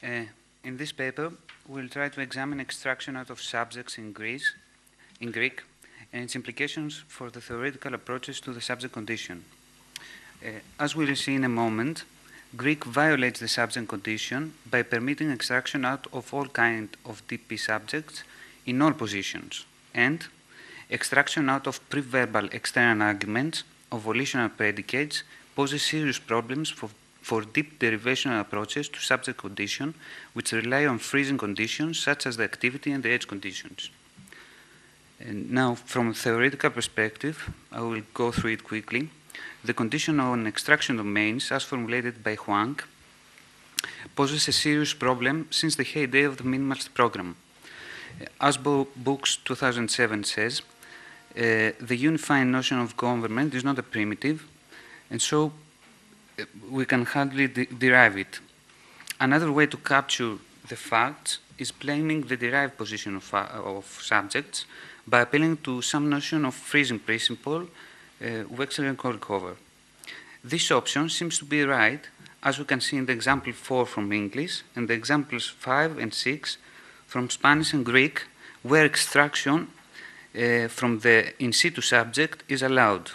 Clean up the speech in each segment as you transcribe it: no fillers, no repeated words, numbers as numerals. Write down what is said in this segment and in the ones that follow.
In this paper, we'll try to examine extraction out of subjects in Greek, and its implications for the theoretical approaches to the subject condition. As we'll see in a moment, Greek violates the subject condition by permitting extraction out of all kinds of DP subjects in all positions, and extraction out of pre-verbal external arguments of volitional predicates poses serious problems for deep derivational approaches to subject condition, which rely on freezing conditions such as the activity and the edge conditions. And now, from a theoretical perspective, I will go through it quickly. The condition on extraction domains, as formulated by Huang, poses a serious problem since the heyday of the minimalist program. As Books 2007 says, the unifying notion of government is not a primitive, and so we can hardly derive it. Another way to capture the facts is blaming the derived position of subjects by appealing to some notion of freezing principle, Wechsler and Kolkover. This option seems to be right, as we can see in the example 4 from English and the examples 5 and 6 from Spanish and Greek, where extraction from the in situ subject is allowed.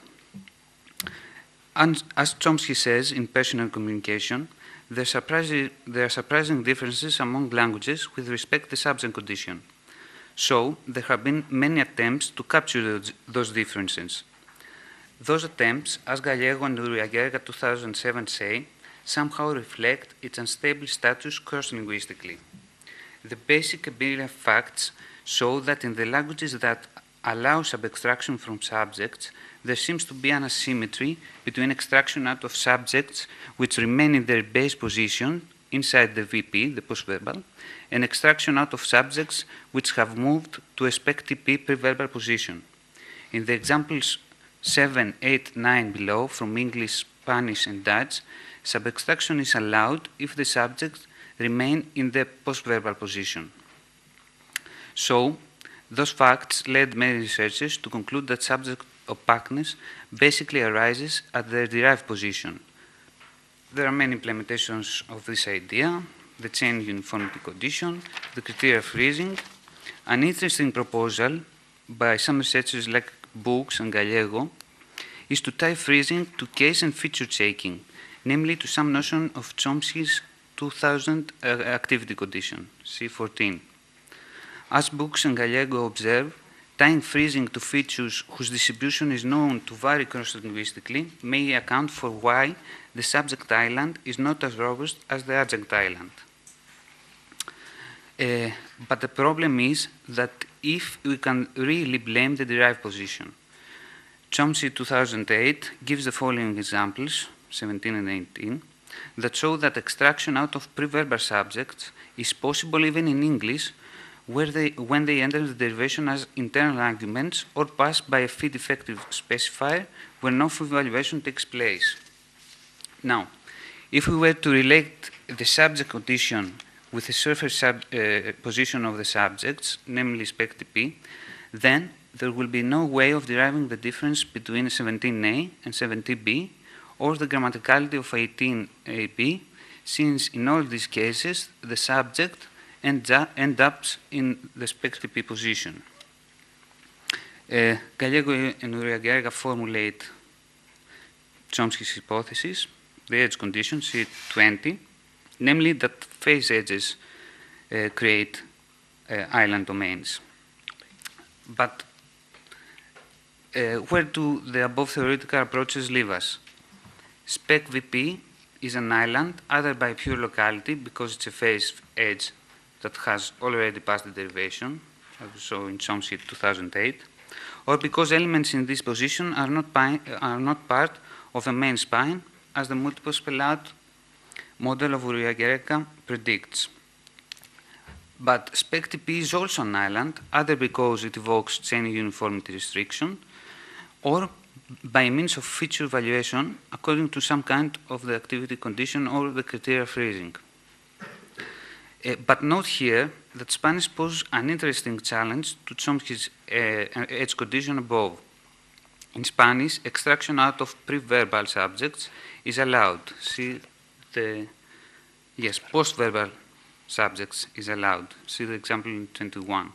And as Chomsky says in Personal Communication, there are surprising differences among languages with respect to the subject condition. So, there have been many attempts to capture those differences. Those attempts, as Gallego and Uriaguerga 2007 say, somehow reflect its unstable status cross-linguistically. The basic empirical facts show that in the languages that allow sub-extraction from subjects, there seems to be an asymmetry between extraction out of subjects which remain in their base position inside the VP, the postverbal, and extraction out of subjects which have moved to a spec TP preverbal position. In the examples 7, 8, 9 below from English, Spanish, and Dutch, sub-extraction is allowed if the subjects remain in the postverbal position. So, those facts led many researchers to conclude that subject opaqueness basically arises at their derived position. There are many implementations of this idea: the chain uniformity condition, the criteria freezing. An interesting proposal by some researchers like Books and Gallego is to tie freezing to case and feature checking, namely to some notion of Chomsky's 2000 activity condition, C14. As Books and Gallego observe, tying freezing to features whose distribution is known to vary cross-linguistically may account for why the subject island is not as robust as the adjunct island. But the problem is that if we can really blame the derived position. Chomsky 2008 gives the following examples, 17 and 18, that show that extraction out of preverbal subjects is possible even in English, when they enter the derivation as internal arguments or pass by a feed effective specifier where no evaluation takes place. Now, if we were to relate the subject condition with the surface position of the subjects, namely spec TP, then there will be no way of deriving the difference between 17A and 17B or the grammaticality of 18AB, since in all these cases the subject ends up in the spec TP position. Gallego and Uriaguerga formulate Chomsky's hypothesis, the edge condition, C20, namely that phase edges create island domains. But where do the above theoretical approaches leave us? Spec VP is an island either by pure locality, because it's a phase edge that has already passed the derivation, as we saw in Chomsky 2008, or because elements in this position are not part of a main spine, as the multiple spell-out model of Uriaguerga predicts. But spec TP is also an island, either because it evokes chain uniformity restriction, or by means of feature evaluation according to some kind of the activity condition or the criteria freezing. But note here that Spanish poses an interesting challenge to Chomsky's edge condition above. In Spanish, extraction out of pre-verbal subjects is allowed. See the, yes, post-verbal subjects is allowed. See the example in 21.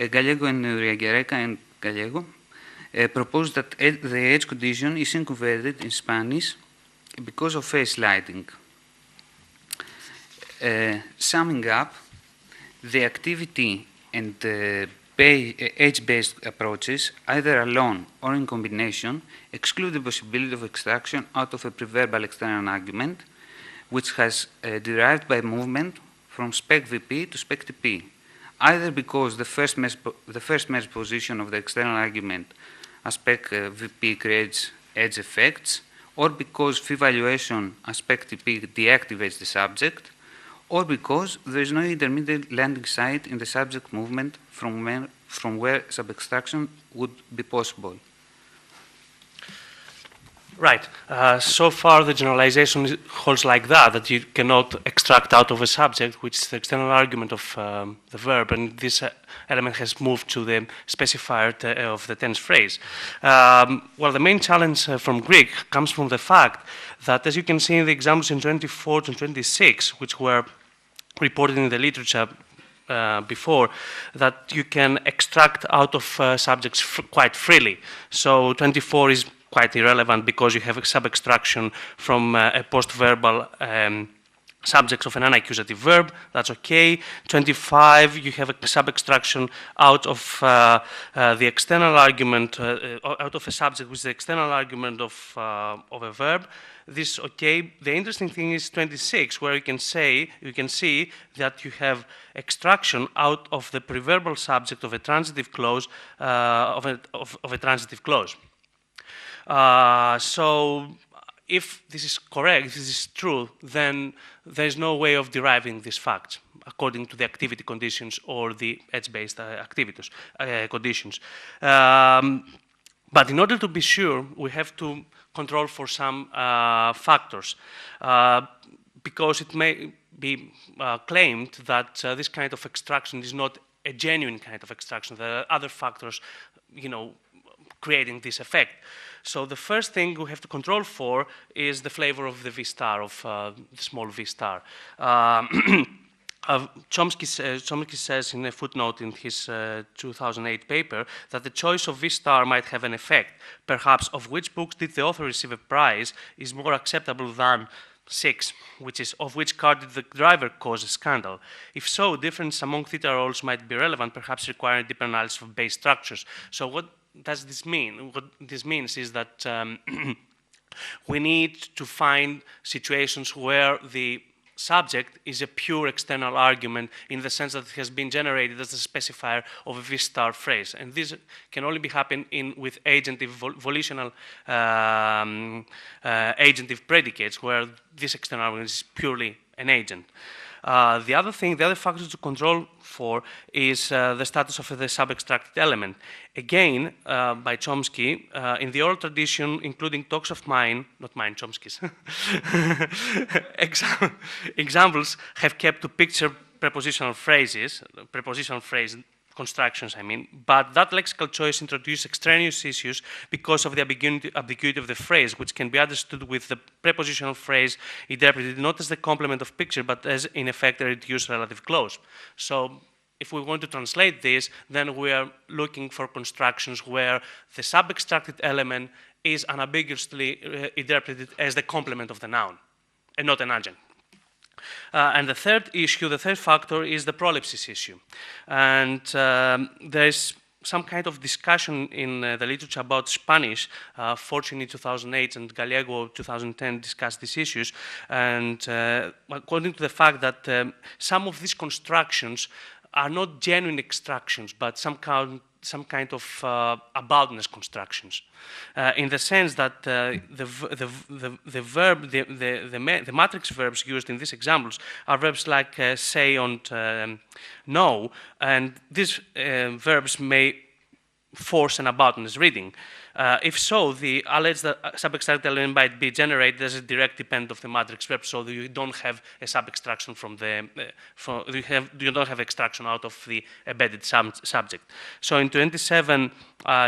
Gallego and Uriaguereca and Gallego proposed that the edge condition is inconverted in Spanish because of phase sliding. Summing up, the activity and edge-based approaches, either alone or in combination, exclude the possibility of extraction out of a preverbal external argument, which has derived by movement from spec VP to spec TP, either because the first measure position of the external argument as spec VP creates edge effects, or because phi valuation as spec TP deactivates the subject, or because there is no intermediate landing site in the subject movement from where sub-extraction would be possible. Right. So far, the generalization holds like that you cannot extract out of a subject, which is the external argument of the verb, and this element has moved to the specifier of the tense phrase. Well, the main challenge from Greek comes from the fact that, as you can see in the examples in 24 to 26, which were reported in the literature before, that you can extract out of subjects quite freely. So 24 is quite irrelevant because you have a sub-extraction from a post-verbal subject of an unaccusative verb. That's okay. 25, you have a sub-extraction out of the external argument, out of a subject with the external argument of a verb. This okay. The interesting thing is 26, where you can see that you have extraction out of the preverbal subject of a transitive clause of a transitive clause. So if this is correct, if this is true, then there is no way of deriving these facts according to the activity conditions or the edge-based activities conditions. But in order to be sure, we have to control for some factors, because it may be claimed that this kind of extraction is not a genuine kind of extraction. There are other factors, creating this effect. So the first thing we have to control for is the flavor of the V star, of the small V star. Chomsky says in a footnote in his 2008 paper that the choice of V star might have an effect, perhaps of which books did the author receive a prize is more acceptable than 6, which is of which car did the driver cause a scandal. If so, difference among theta roles might be relevant, perhaps requiring deeper analysis of base structures. So what does this mean? What this means is that we need to find situations where the subject is a pure external argument in the sense that it has been generated as a specifier of a V star phrase. And this can only be happening with agentive, volitional agentive predicates, where this external argument is purely an agent. The other factor to control for is the status of the sub-extracted element. Again, by Chomsky, in the oral tradition, including talks of mine, not mine, Chomsky's, examples have kept to picture prepositional phrase constructions, but that lexical choice introduces extraneous issues because of the ambiguity of the phrase, which can be understood with the prepositional phrase interpreted not as the complement of picture, but as, in effect, a reduced relative clause. So if we want to translate this, then we are looking for constructions where the sub-extracted element is unambiguously interpreted as the complement of the noun, and not an adjunct. And the third factor is the prolepsis issue. And there is some kind of discussion in the literature about Spanish. Fortune in 2008 and Gallego 2010 discussed these issues. And according to the fact that some of these constructions are not genuine extractions, but some kind of aboutness constructions, in the sense that the matrix verbs used in these examples are verbs like say and know, and these verbs may force an aboutness reading. If so, the alleged sub-extracted element might be generated as a direct dependent of the matrix verb, so that you don't have a sub-extraction from the, you don't have extraction out of the embedded subject. So in 27,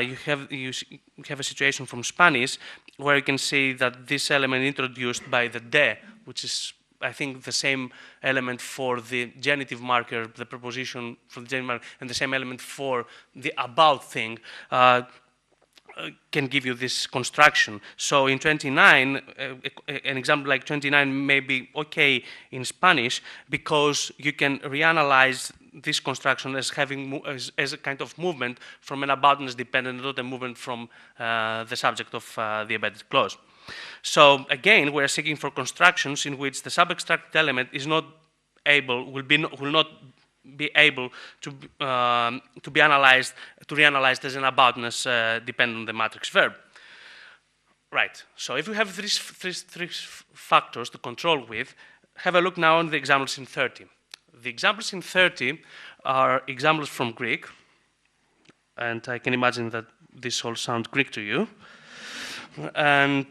you have a situation from Spanish where you can see that this element introduced by the de, which is I think the same element for the genitive marker, the preposition for the genitive marker, and the same element for the about thing can give you this construction. So in 29, an example like 29 may be okay in Spanish because you can reanalyze this construction as having as a kind of movement from an aboutness dependent, not a movement from the subject of the embedded clause. So again, we're seeking for constructions in which the sub-extracted element is not able, will not be able to be analyzed, to reanalyzed as an aboutness dependent on the matrix verb. Right. So if we have three factors to control with, have a look now on the examples in 30. The examples in 30 are examples from Greek, and I can imagine that this all sounds Greek to you. And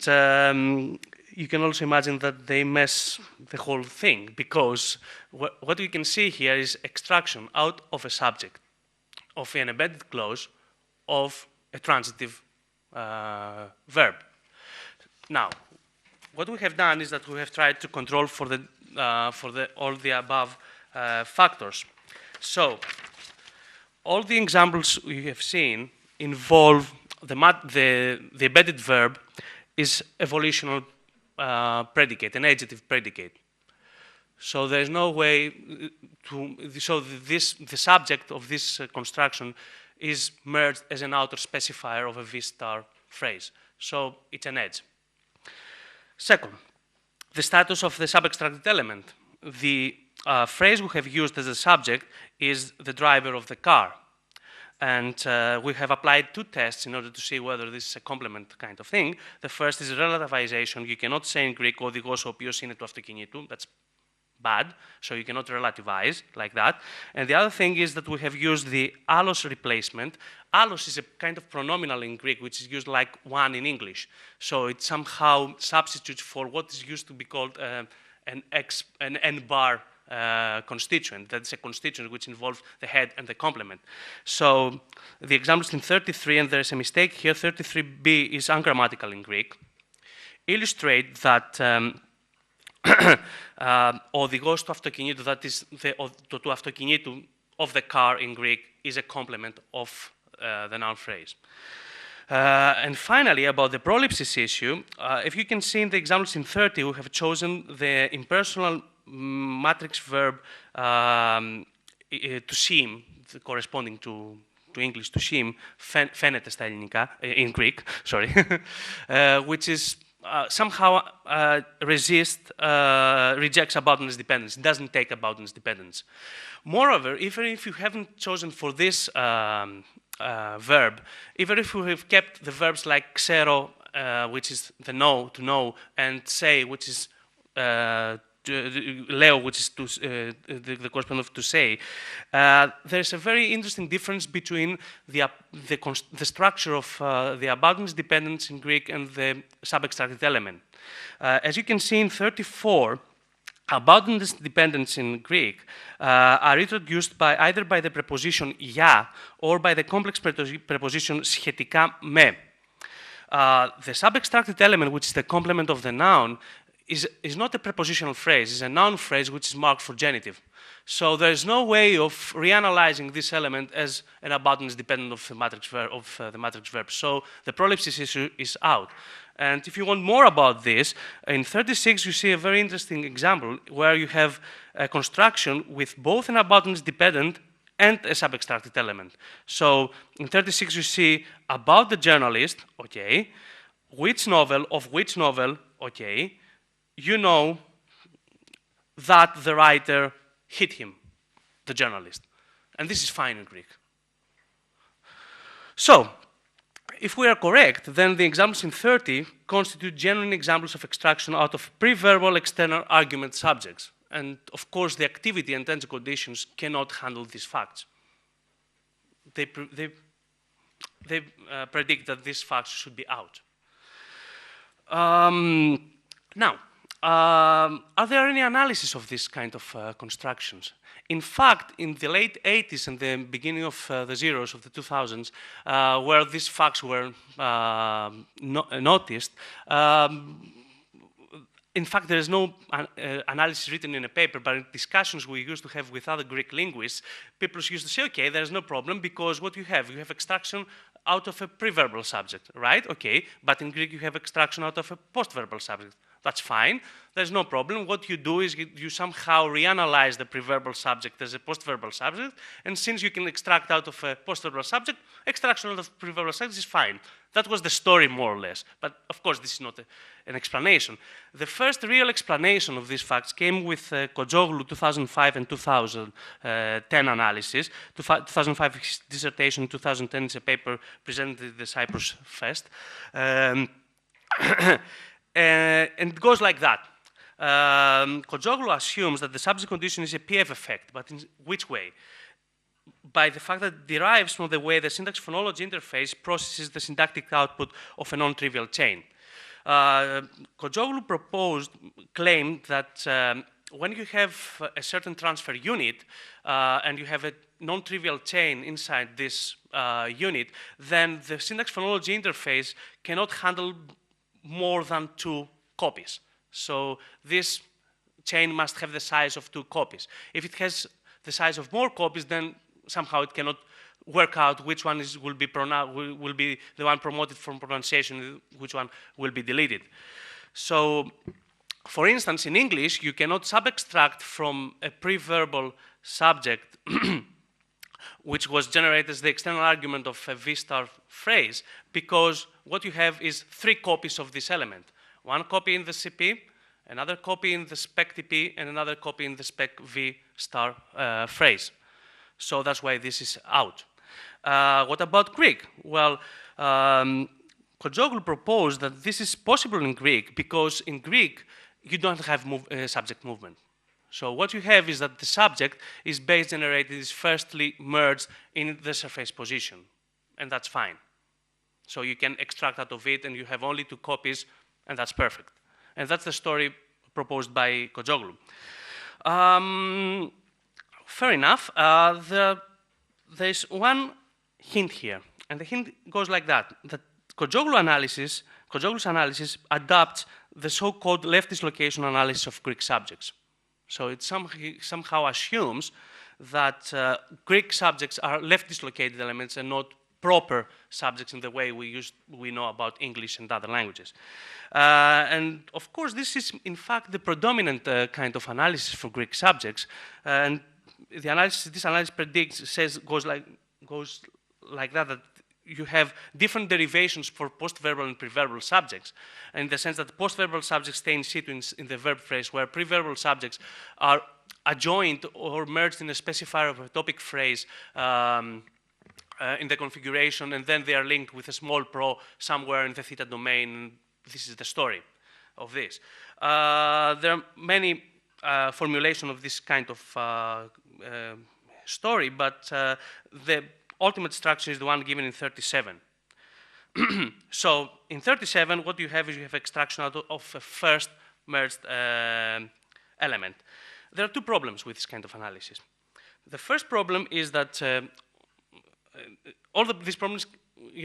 you can also imagine that they mess the whole thing, because what we can see here is extraction out of a subject of an embedded clause of a transitive verb. Now, what we have done is that we have tried to control for all the above factors. So, all the examples we have seen involve the embedded verb is a volitional predicate, an adjective predicate. So there's no way to, so the subject of this construction is merged as an outer specifier of a V star phrase. So it's an edge. Second, the status of the sub-extracted element. The phrase we have used as a subject is the driver of the car. And we have applied two tests in order to see whether this is a complement kind of thing. The first is relativization. You cannot say in Greek, οδηγός ο οποίος είναι του αυτοκινήτου. That's bad, so you cannot relativize like that. And the other thing is that we have used the ALOS replacement. ALOS is a kind of pronominal in Greek, which is used like one in English. So it somehow substitutes for what is used to be called an N-bar constituent. That's a constituent which involves the head and the complement. So the examples in 33, and there's a mistake here, 33b is ungrammatical in Greek, illustrate that οδηγός του αυτοκινήτου, that is του αυτοκινήτου of the car in Greek, is a complement of the noun phrase. And finally, about the prolepsis issue, if you can see in the examples in 30, we have chosen the impersonal matrix verb to seem, corresponding to English to seem, φαίνεται στα ελληνικά, in Greek, sorry, which is somehow rejects aboutness dependence. It doesn't take aboutness dependence. Moreover, even if you haven't chosen for this verb, even if we have kept the verbs like ξέρω, which is the know, to know, and say, which is λέω, which is to, the correspondent of to say, there's a very interesting difference between the structure of the aboutness dependence in Greek and the sub-extracted element. As you can see in 34, aboutness dependence in Greek are introduced by either by the preposition για or by the complex preposition σχετικά με. The sub-extracted element, which is the complement of the noun, is not a prepositional phrase, it's a noun phrase which is marked for genitive. So there's no way of reanalyzing this element as an aboutness dependent of the matrix verb. So the prolepsis issue is out. And if you want more about this, in 36 you see a very interesting example where you have a construction with both an aboutness dependent and a sub-extracted element. So in 36 you see about the journalist, okay, which novel, okay, you know that the writer hit him, the journalist. And this is fine in Greek. So, if we are correct, then the examples in 30 constitute genuine examples of extraction out of pre-verbal external argument subjects. And of course, the activity and tense conditions cannot handle these facts. They predict that these facts should be out. Now, are there any analysis of this kind of constructions? In fact, in the late 80s and the beginning of the zeros of the 2000s, where these facts were noticed, in fact, there is no analysis written in a paper, but in discussions we used to have with other Greek linguists, people used to say, okay, there's no problem because what you have extraction out of a preverbal subject, right? Okay, but in Greek you have extraction out of a postverbal subject. That's fine, there's no problem. What you do is you somehow reanalyze the preverbal subject as a postverbal subject, and since you can extract out of a postverbal subject, extraction out of preverbal subject is fine. That was the story, more or less. But of course, this is not an explanation. The first real explanation of these facts came with Kojoglu 2005 and 2010 analysis. 2005 his dissertation, 2010 is a paper presented at the Cyprus Fest. And it goes like that. Kojoglu assumes that the subject condition is a PF effect, but in which way? By the fact that it derives from the way the syntax-phonology interface processes the syntactic output of a non-trivial chain. Kojoglu claimed that when you have a certain transfer unit and you have a non-trivial chain inside this unit, then the syntax-phonology interface cannot handle more than 2 copies. So this chain must have the size of 2 copies. If it has the size of more copies, then somehow it cannot work out which one will be the one promoted from pronunciation, which one will be deleted. So, for instance, in English, you cannot sub-extract from a preverbal subject which was generated as the external argument of a V-star phrase, because what you have is 3 copies of this element. 1 copy in the CP, another copy in the spec TP, and another copy in the spec V-star phrase. So that's why this is out. What about Greek? Well, Kojoglu proposed that this is possible in Greek because in Greek you don't have subject movement. So what you have is that the subject is base generated, is firstly merged in the surface position, and that's fine. So you can extract out of it and you have only 2 copies, and that's perfect. And that's the story proposed by Kojoglu. Fair enough. There's one hint here, and the hint goes like that Kojoglu's analysis adapts the so-called left dislocation analysis of Greek subjects. So it somehow assumes that Greek subjects are left dislocated elements and not proper subjects in the way we know about English and other languages. And of course, this is in fact the predominant kind of analysis for Greek subjects. And this analysis goes like that you have different derivations for postverbal and preverbal subjects, in the sense that postverbal subjects stay in situ in the verb phrase, where preverbal subjects are adjoined or merged in a specifier of a topic phrase in the configuration, and then they are linked with a small pro somewhere in the theta domain. This is the story of this. There are many formulations of this kind of story, but the ultimate structure is the one given in 37. So in 37, what you have is you have extraction out of a first merged element. There are 2 problems with this kind of analysis. The first problem is that all these problems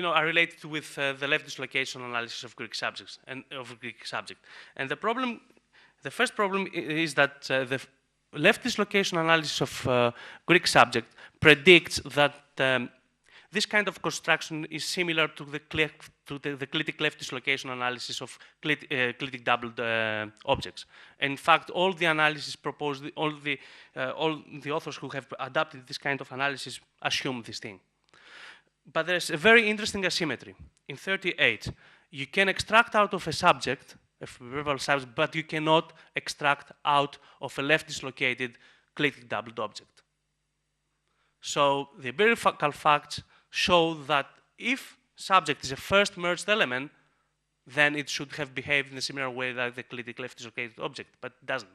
are related with the left dislocation analysis of Greek subjects and of Greek subject. And the first problem is that the left dislocation analysis of Greek subject predicts that this kind of construction is similar to the clitic left dislocation analysis of clitic doubled objects. In fact, all the analysis proposed, all the authors who have adapted this kind of analysis assume this thing. But there's a very interesting asymmetry. In 38, you can extract out of a subject, a verbal subject, but you cannot extract out of a left dislocated clitic doubled object. So the empirical facts show that if subject is a first merged element, then it should have behaved in a similar way like the clitic left dislocated object, but it doesn't.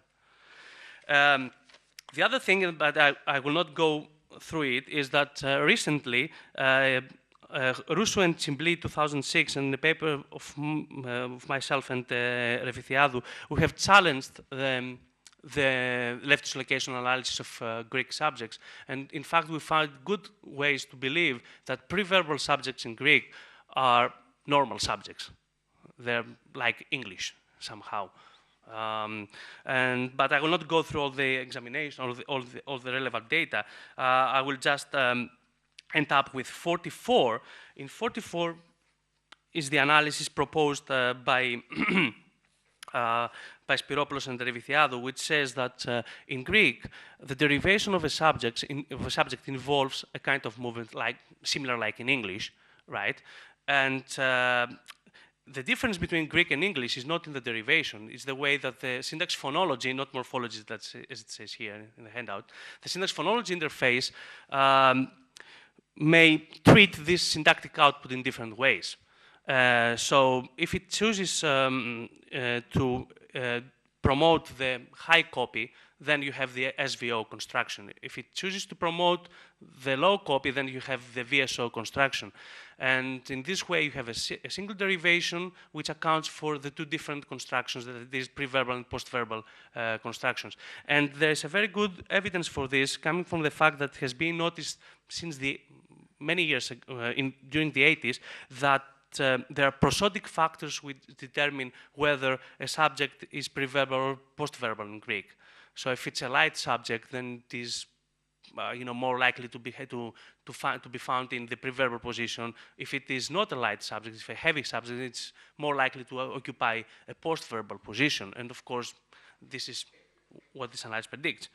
The other thing, but I will not go through it, is that recently Russo and Chimbli 2006 and the paper of myself and Vassilios, who have challenged the left dislocation analysis of Greek subjects. And in fact, we found good ways to believe that preverbal subjects in Greek are normal subjects. They're like English somehow. But I will not go through all the examination, all the relevant data. I will just end up with 44. In 44 is the analysis proposed by by Spyropoulos and Vassilios, which says that in Greek, the derivation of a subject involves a kind of movement similar like in English, right? And the difference between Greek and English is not in the derivation, it's the way that the syntax phonology, not morphology, as it says here in the handout, the syntax phonology interface may treat this syntactic output in different ways. So if it chooses to promote the high copy, then you have the SVO construction. If it chooses to promote the low copy, then you have the VSO construction. And in this way, you have a single derivation which accounts for the two different constructions, these pre-verbal and post-verbal constructions. And there is a very good evidence for this coming from the fact that has been noticed since the many years during the 80s that there are prosodic factors which determine whether a subject is pre-verbal or post-verbal in Greek. So if it's a light subject, then it is more likely to be found in the pre-verbal position. If it is not a light subject, if a heavy subject, it's more likely to occupy a post-verbal position. And of course, this is what this analysis predicts.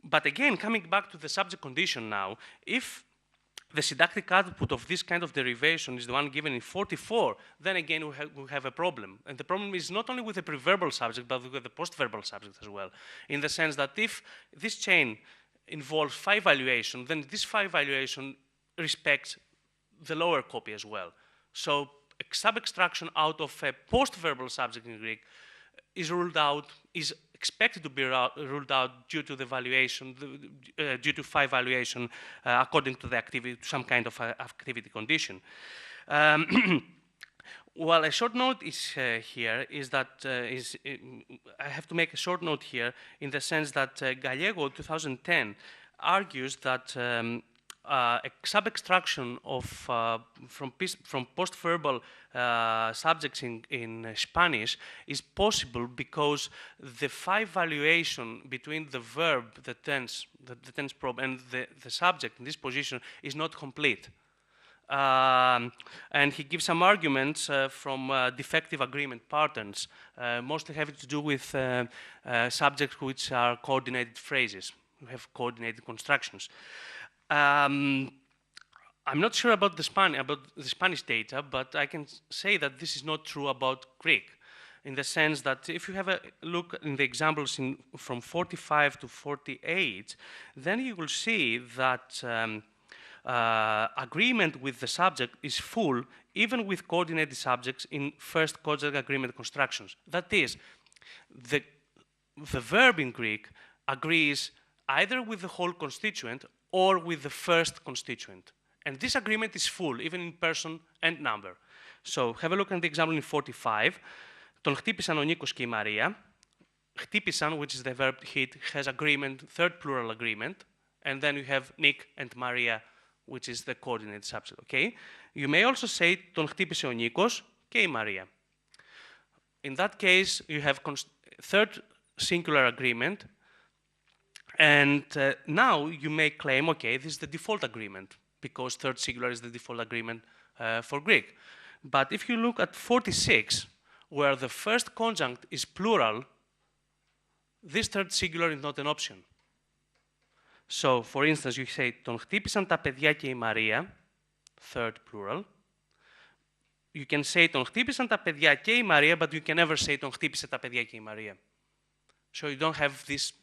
But again, coming back to the subject condition now, if the syntactic output of this kind of derivation is the one given in 44, then again we have a problem. And the problem is not only with the pre-verbal subject, but with the post-verbal subject as well. In the sense that if this chain involves phi valuation, then this phi valuation respects the lower copy as well. So a sub-extraction out of a post-verbal subject in Greek is ruled out, is expected to be ruled out due to the valuation, due to phi valuation, according to the activity, to some kind of activity condition. Well, a short note is here is that I have to make a short note here in the sense that Gallego 2010 argues that a sub-extraction of from post-verbal subjects in Spanish is possible because the phi valuation between the verb, the tense probe, and the subject in this position is not complete. And he gives some arguments from defective agreement patterns, mostly having to do with subjects which are coordinated phrases, who have coordinated constructions. I'm not sure about the Spanish data, but I can say that this is not true about Greek, in the sense that if you have a look in the examples from 45 to 48, then you will see that agreement with the subject is full, even with coordinated subjects in first conjugate agreement constructions. That is, the verb in Greek agrees either with the whole constituent or with the first constituent. And this agreement is full, even in person and number. So have a look at the example in 45. Τον χτύπησαν ο Νίκος και η Μαρία. Χτύπησαν, which is the verb hit, has agreement, third plural agreement. And then you have Nick and Maria, which is the coordinated subject, okay? You may also say τον χτύπησε ο Νίκος και η Μαρία. In that case, you have third singular agreement. And now you may claim, okay, this is the default agreement, because third singular is the default agreement for Greek. But if you look at 46, where the first conjunct is plural, this third singular is not an option. So, for instance, you say, τον χτύπησαν τα παιδιά και η Μαρία, third plural. You can say, τον χτύπησαν τα παιδιά και η Μαρία, but you can never say, τον χτύπησε τα παιδιά και η Μαρία. So you don't have this,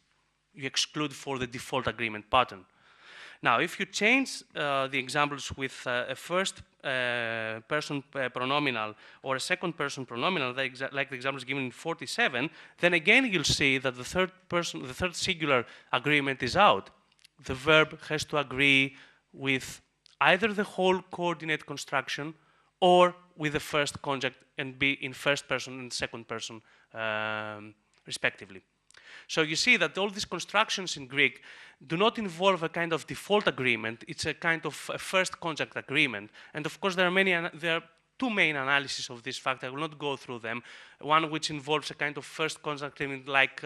you exclude for the default agreement pattern. Now, if you change the examples with a first person pronominal or a second person pronominal, like the examples given in 47, then again you'll see that the third singular agreement is out. The verb has to agree with either the whole coordinate construction or with the first conjunct and be in first person and second person, respectively. So you see that all these constructions in Greek do not involve a kind of default agreement. It's a kind of a first conjunct agreement. And of course, there are two main analyses of this fact. I will not go through them. One which involves a kind of first contact like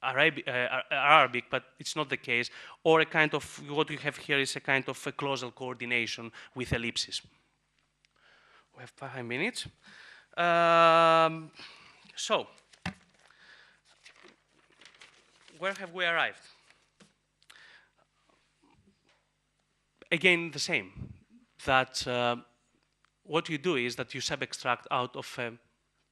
Arabic, but it's not the case, or a kind of, what you have here is a kind of a causal coordination with ellipses. We have 5 minutes. So, where have we arrived? Again, the same, that what you do is that you sub-extract out of a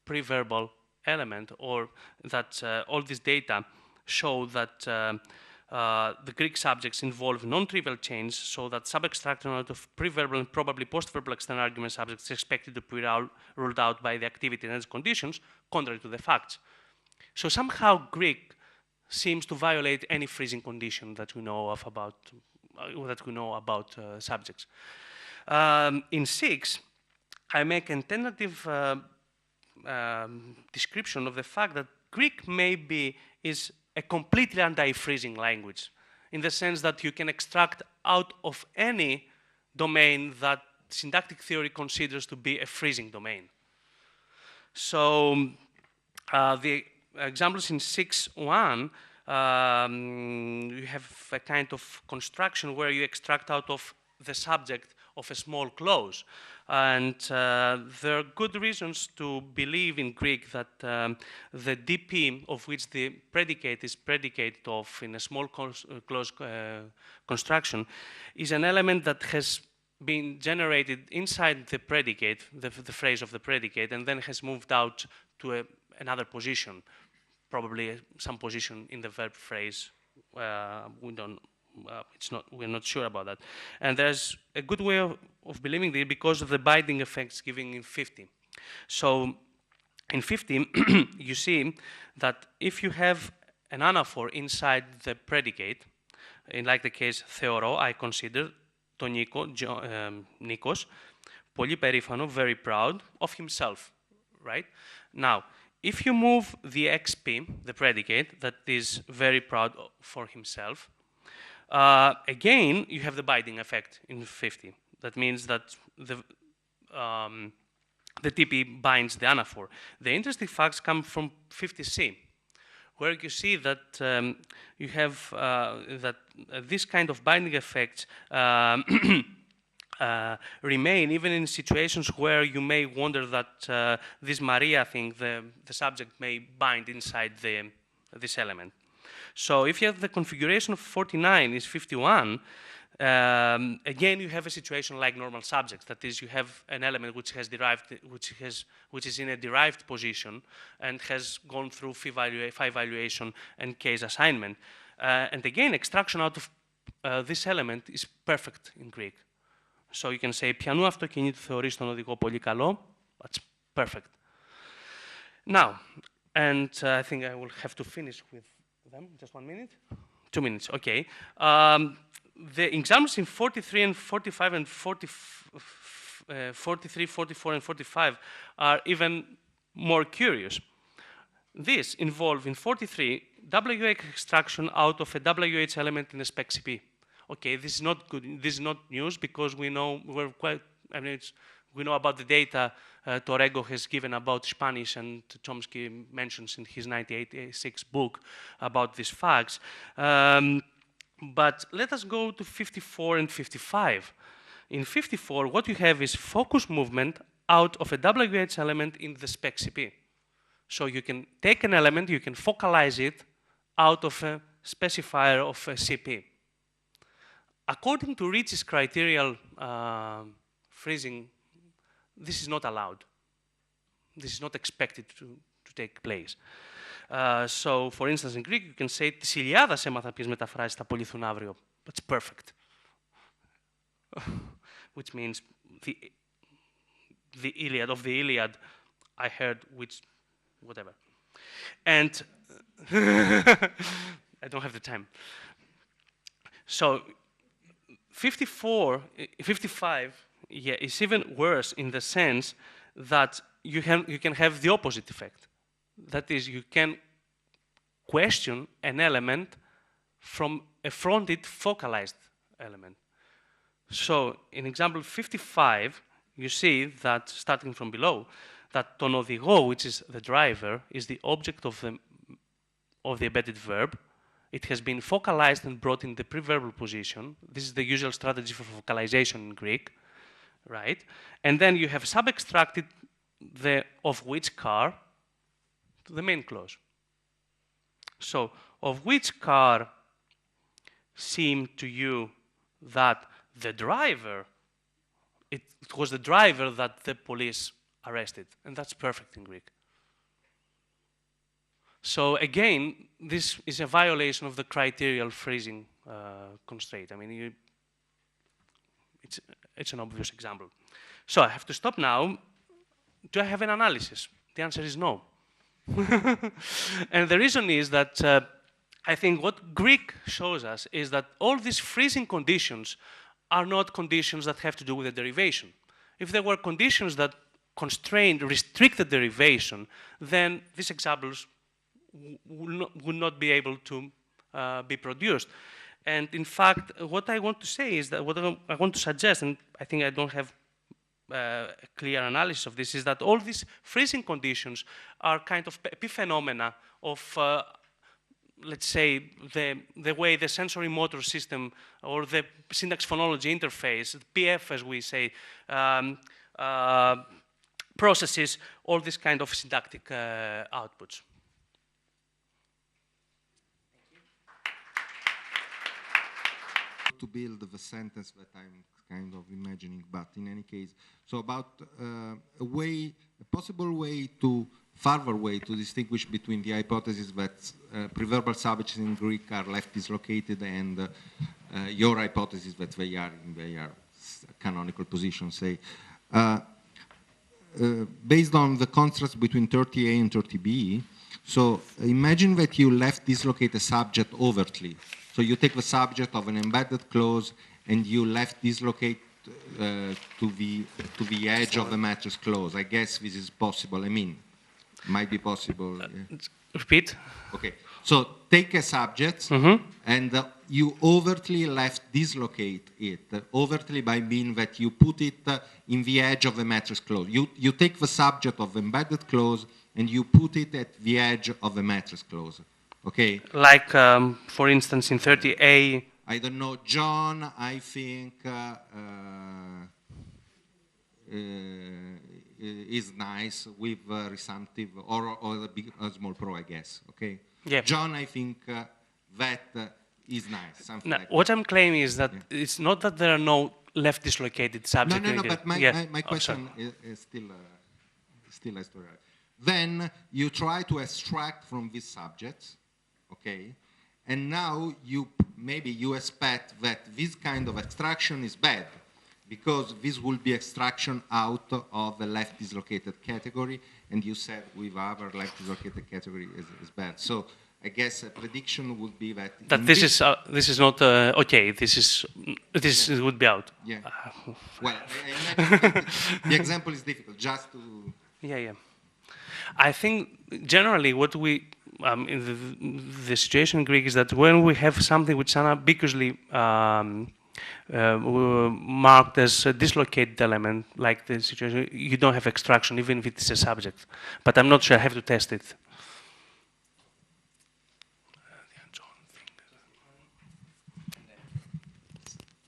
pre-verbal element, or that all this data show that the Greek subjects involve non-trivial chains, so that sub-extraction out of pre-verbal and probably post-verbal external argument subjects is expected to be ruled out by the activity and its conditions, contrary to the facts. So somehow Greek seems to violate any freezing condition that we know of about subjects. In 6, I make a tentative description of the fact that Greek maybe is a completely anti-freezing language, in the sense that you can extract out of any domain that syntactic theory considers to be a freezing domain. So the examples in 6.1, you have a kind of construction where you extract out of the subject of a small clause. And there are good reasons to believe in Greek that the DP of which the predicate is predicated of in a small clause construction is an element that has been generated inside the predicate, the phrase of the predicate, and then has moved out to another position, probably some position in the verb phrase. We're not sure about that. And there's a good way of believing this because of the binding effects given in 50. So in 50, you see that if you have an anaphor inside the predicate, in like the case θεωρώ, I consider, τον Nikos, πολύ περήφανο, very proud of himself, right? Now, if you move the XP, the predicate, that is very proud for himself, again, you have the binding effect in 50. That means that the TP binds the anaphor. The interesting facts come from 50C, where you see that you have that this kind of binding effects remain even in situations where you may wonder that this Maria thing, the subject may bind inside this element. So if you have the configuration of 49 is 51, again you have a situation like normal subjects. That is, you have an element which has derived, which is in a derived position and has gone through phi valuation and case assignment. And again, extraction out of this element is perfect in Greek. So you can say, ποιανού αυτοκινήτου θεωρείς τον οδηγό πολύ καλό? That's perfect. Now, and I think I will have to finish with them. Just 1 minute? 2 minutes, okay. The examples in 43 and 45 and 43, 44, and 45 are even more curious. These involve, in 43, WH extraction out of a WH element in a spec CP. Okay, this is not good. This is not news because we know we know about the data Torrego has given about Spanish, and Chomsky mentions in his 1986 book about these facts. But let us go to 54 and 55. In 54, what you have is focus movement out of a WH element in the spec CP. So you can take an element, you can focalize it out of a specifier of a CP. According to Ricci's criterial freezing, this is not allowed. This is not expected to take place. So, for instance, in Greek, you can say «Τις ηλιάδας έμαθα ποιες μεταφράσεις θα πολιθούν αύριο». That's perfect. Which means the Iliad, of the Iliad, I heard which, whatever. And I don't have the time. So, 55, yeah, is even worse in the sense that you can have the opposite effect. That is, you can question an element from a fronted focalized element. So, in example 55, you see that, starting from below, that τον οδηγώ, which is the driver, is the object of the embedded verb. It has been focalized and brought in the preverbal position. This is the usual strategy for focalization in Greek, right? And then you have sub-extracted the of which car to the main clause. So, of which car seemed to you that the driver, it was the driver that the police arrested, and that's perfect in Greek. So again, this is a violation of the criterial phrasing constraint. I mean, it's an obvious example. So I have to stop now. Do I have an analysis? The answer is no. And the reason is that I think what Greek shows us is that all these freezing conditions are not conditions that have to do with the derivation. If there were conditions that constrained, restrict the derivation, then these examples would not be able to be produced. And in fact, what I want to say is that, what I want to suggest, and I think I don't have a clear analysis of this, is that all these freezing conditions are kind of epiphenomena of, let's say, the way the sensory motor system or the syntax phonology interface, PF as we say, processes all these kind of syntactic outputs. To build the sentence that I'm kind of imagining, but in any case, so about a possible way to, further way to distinguish between the hypothesis that preverbal subjects in Greek are left dislocated and your hypothesis that they are in their canonical position, say. Based on the contrast between 30A and 30B, so imagine that you left dislocate a subject overtly. So you take the subject of an embedded clause and you left dislocate to the edge of the matrix clause. I guess this is possible. I mean, might be possible. Repeat. Okay. So take a subject and you overtly left dislocate it. Overtly by mean that you put it in the edge of the matrix clause. You take the subject of the embedded clause and you put it at the edge of the matrix clause. Okay. Like, for instance, in 30A. I don't know, John, I think, is nice with resumptive or a small pro, I guess. Okay. Yeah. John, I think that is nice. Something like what that. I'm claiming is that it's not that there are no left dislocated subjects. No, but my question is still a story. Then you try to extract from these subjects, okay, and now maybe you expect that this kind of extraction is bad because this will be extraction out of the left dislocated category, and you said with other left dislocated category is bad. So I guess a prediction would be that this is not okay. This would be out. Yeah. Well, I imagine the example is difficult. Just to. Yeah. I think generally what we in the situation in Greek is that when we have something which is unambiguously marked as a dislocated element, like the situation, you don't have extraction, even if it is a subject. But I'm not sure. I have to test it.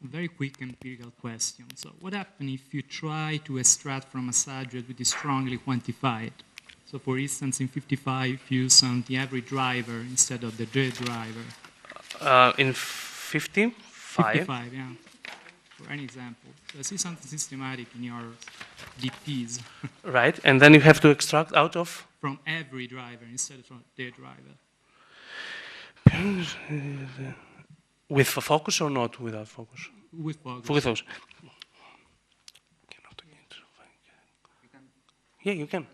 A very quick empirical question. So what happens if you try to extract from a subject which is strongly quantified? So for instance, in 55, you use the average driver instead of the J driver. In 55? 55, yeah. For an example. So I see something systematic in your DPs. Right, and then you have to extract out of? From every driver instead of from their driver. With focus or not without focus? With focus. With focus. Yeah, you can.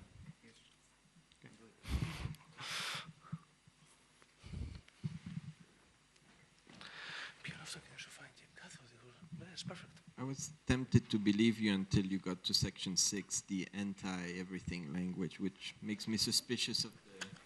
I was tempted to believe you until you got to section 6, the anti-everything language, which makes me suspicious of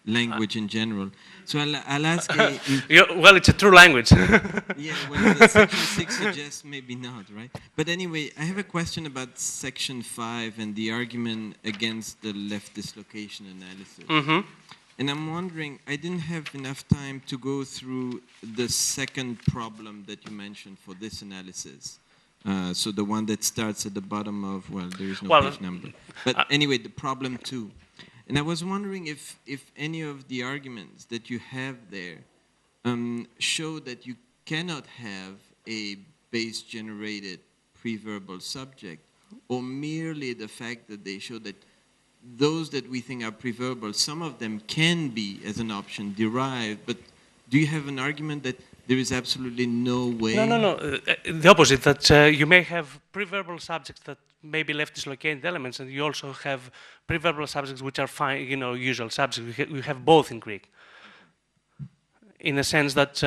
the language in general. So I'll ask well, it's a true language. yeah, well, the section 6 suggests maybe not, right? But anyway, I have a question about section 5 and the argument against the left dislocation analysis. Mm-hmm. And I'm wondering, I didn't have enough time to go through the second problem that you mentioned for this analysis. So the one that starts at the bottom of, well, there is no page number. But anyway, the problem 2. And I was wondering if any of the arguments that you have there show that you cannot have a base-generated pre-verbal subject, or merely the fact that they show that those that we think are pre-verbal, some of them can be, as an option, derived, but do you have an argument that there is absolutely no way? No. The opposite, that you may have pre-verbal subjects that may be left dislocated elements, and you also have pre-verbal subjects which are fine, usual subjects. We have both in Greek. In the sense that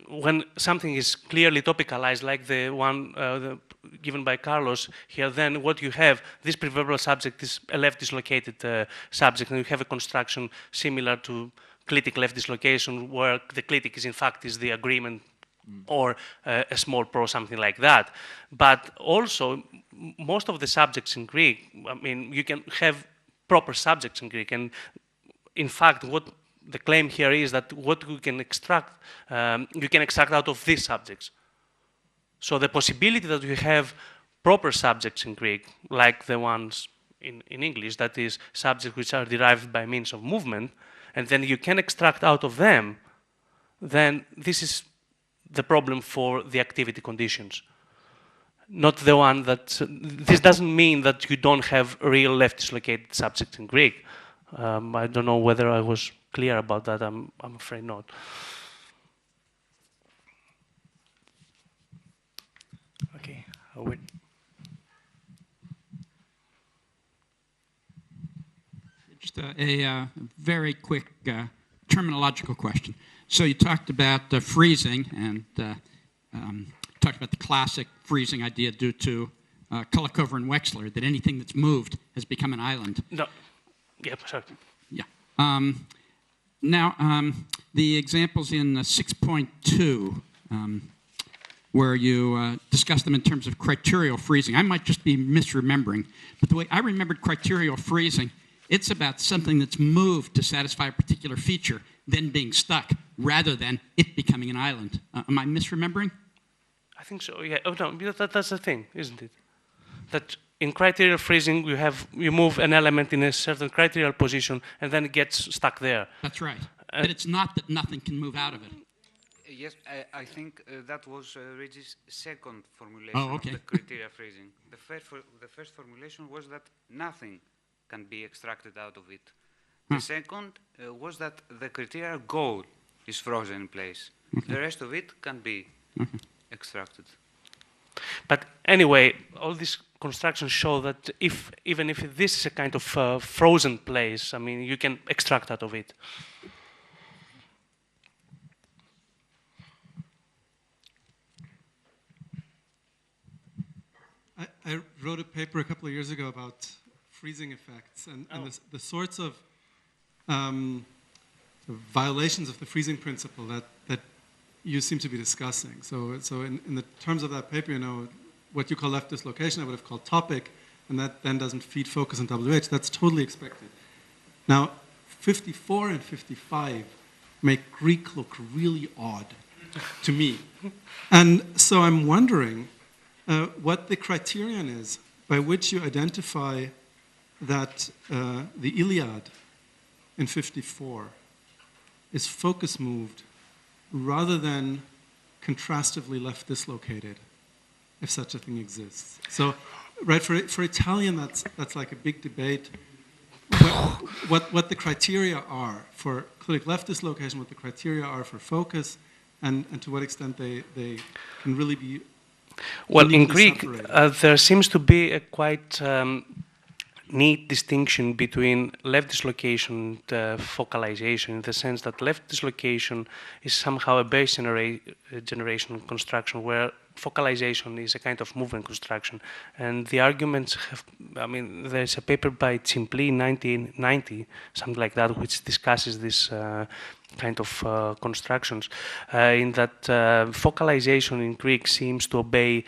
when something is clearly topicalized, like the one given by Carlos here, then what you have, this preverbal subject is a left dislocated subject, and you have a construction similar to clitic left dislocation, where the clitic is in fact is the agreement or a small pro, something like that. But also, most of the subjects in Greek, I mean, you can have proper subjects in Greek, and in fact, what the claim here is that what you can extract out of these subjects. So the possibility that you have proper subjects in Greek, like the ones in English, that is, subjects which are derived by means of movement, and then you can extract out of them, then this is the problem for the activity conditions. Not the one that, this doesn't mean that you don't have real left dislocated subjects in Greek. I don't know whether I was clear about that, I'm afraid not. Okay, I'll wait. Just a very quick terminological question. So you talked about freezing and talked about the classic freezing idea due to Kulikova and Wechsler, that anything that's moved has become an island. No. Yeah, sorry. Yeah. Now, the examples in 6.2, where you discuss them in terms of criterial freezing, I might just be misremembering, but the way I remembered criterial freezing, it's about something that's moved to satisfy a particular feature, then being stuck, rather than it becoming an island. Am I misremembering? I think so, yeah. Oh, no, that's the thing, isn't it? That in criterial freezing, you move an element in a certain criterial position, and then it gets stuck there. That's right. But it's not that nothing can move out of it. Yes, I think that was Reggie's second formulation of the criteria freezing. The first formulation was that nothing can be extracted out of it. The second was that the criteria goal is frozen in place. The rest of it can be extracted. But anyway, all these constructions show that even if this is a kind of frozen place, I mean, you can extract out of it. I wrote a paper a couple of years ago about freezing effects and the sorts of violations of the freezing principle that you seem to be discussing. So in the terms of that paper, what you call left dislocation, I would have called topic, and that then doesn't feed focus on WH. That's totally expected. Now, 54 and 55 make Greek look really odd to me. And so I'm wondering what the criterion is by which you identify that the Iliad in 54 is focus moved rather than contrastively left dislocated, if such a thing exists. So, right, for Italian, that's like a big debate. What the criteria are for clitic left dislocation, what the criteria are for focus, and to what extent they can really be. Well, in Greek, there seems to be a quite neat distinction between left dislocation and focalization, in the sense that left dislocation is somehow a base generation construction, where focalization is a kind of movement construction. And the arguments have, I mean, there's a paper by Chimpli in 1990, something like that, which discusses this kind of constructions, in that focalization in Greek seems to obey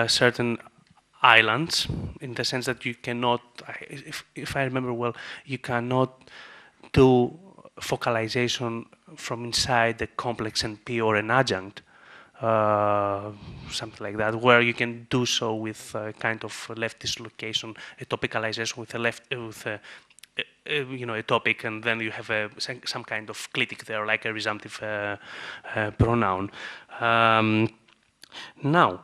certain islands, in the sense that you cannot, if I remember well, you cannot do focalization from inside the complex NP or an adjunct, something like that, where you can do so with a kind of left dislocation, a topicalization with a left, with a topic, and then you have some kind of clitic there, like a resumptive pronoun. Now,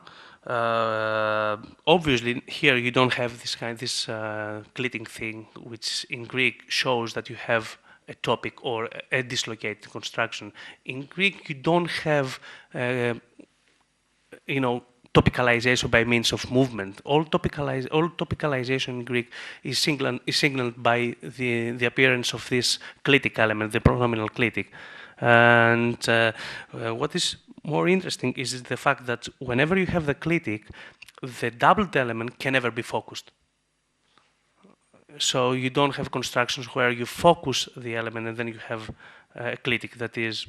obviously, here you don't have this clitic thing, which in Greek shows that you have a topic or a dislocated construction. In Greek, you don't have, topicalization by means of movement. All topicalization in Greek is signaled by the appearance of this clitic element, the pronominal clitic. And what is more interesting is the fact that whenever you have the clitic, the doubled element can never be focused. So you don't have constructions where you focus the element and then you have a clitic that is,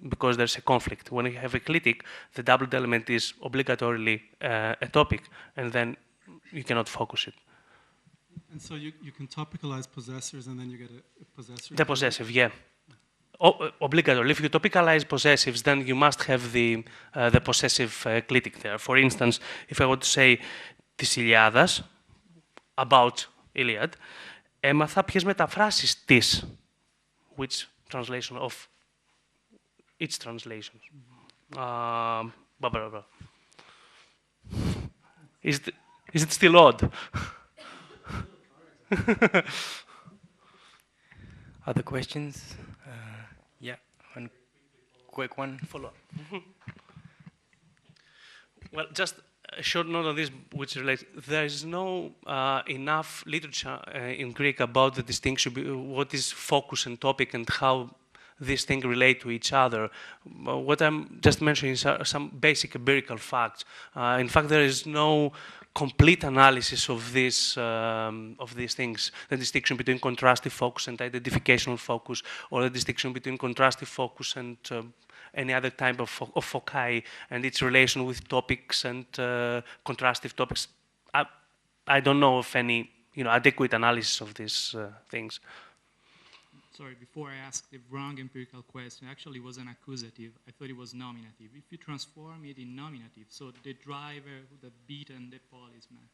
because there's a conflict. When you have a clitic, the doubled element is obligatorily a topic, and then you cannot focus it. And so you can topicalize possessors, and then you get a possessor? The possessive, yeah. Obligatory. If you topicalize possessives, then you must have the possessive clitic there. For instance, if I were to say της Ιλιάδας, about Iliad, έμαθα ποιες μεταφράσεις της, which translation of its translations. Is it still odd? Other questions? Yeah, one quick one. Follow up. Well, just a short note on this, which relates. There is no enough literature in Greek about the distinction, what is focus and topic, and how these things relate to each other. What I'm just mentioning is some basic empirical facts. In fact, there is no complete analysis of these things, the distinction between contrastive focus and identificational focus, or the distinction between contrastive focus and any other type of foci, and its relation with topics and contrastive topics. I don't know of any adequate analysis of these things. Sorry, before I asked the wrong empirical question, actually it was an accusative. I thought it was nominative. If you transform it in nominative, so the driver, the beat, and the policeman,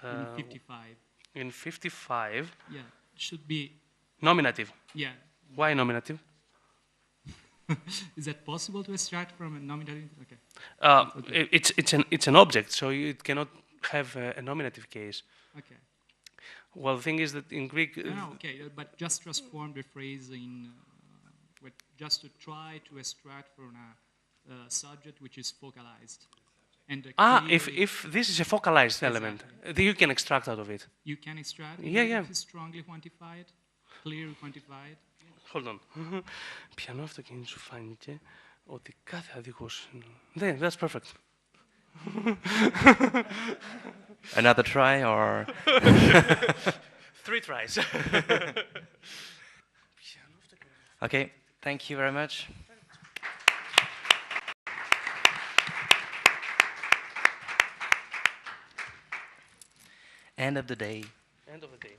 in 55. In 55? Yeah, it should be... Nominative? Yeah. Why nominative? Is that possible to extract from a nominative? Okay. It's an object, so it cannot have a nominative case. Okay. Well, the thing is that in Greek... No, okay, but just transform the phrase in... just to try to extract from a subject which is focalized. And if this is a focalized element, then you can extract out of it. You can extract? Yeah. If it's strongly quantified, clearly quantified? Hold on. Πιανό αυτοκίνητο σου φάνηκε ότι κάθε αδίκος... Ναι, that's perfect. Another try, or 3 tries. Okay, thank you very much. End of the day. End of the day.